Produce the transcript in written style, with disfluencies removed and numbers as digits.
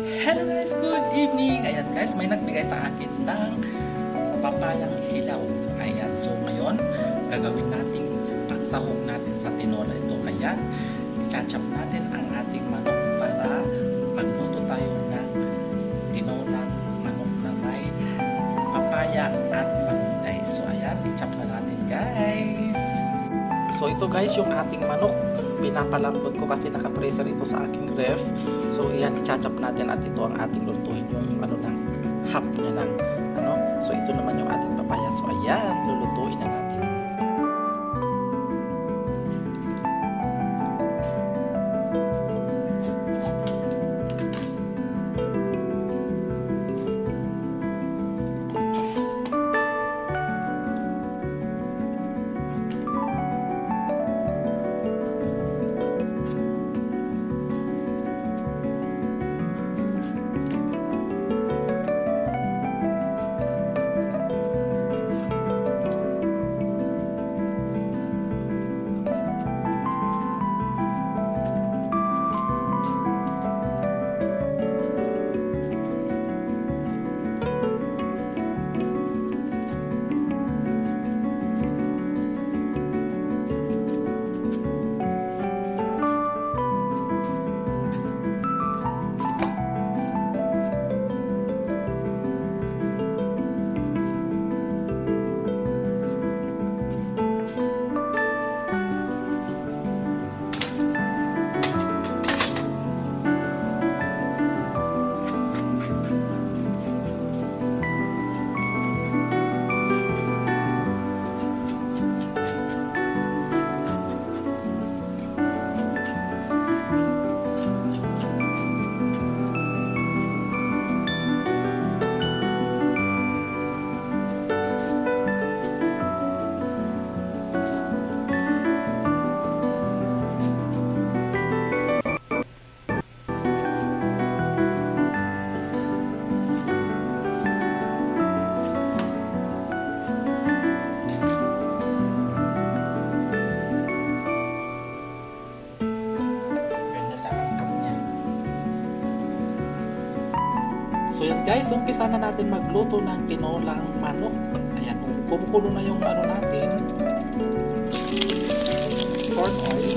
Hello guys, good evening! Ayan guys, may nagbigay sa akin ng papayang hilaw. Ayan, so ngayon, gagawin natin pangsahog natin sa tinola ito. Ayan, i-chop natin ang ating manok para magluto tayo ng tinolang manok na may papaya at malunggay. So ayan, i-chop na natin guys. So ito guys, yung ating manok. Pinapalambot ko kasi naka-freezer ito sa aking ref. So yan, i-chop natin at ito ang ating lutuin, yung ano ng half niya ng ano. So ito naman yung ating papaya. So ayan, lulutuin na natin. So yan guys, umpisa na natin magluto ng tinolang manok. Ayan, kumukulo na yung ano natin, corn oil.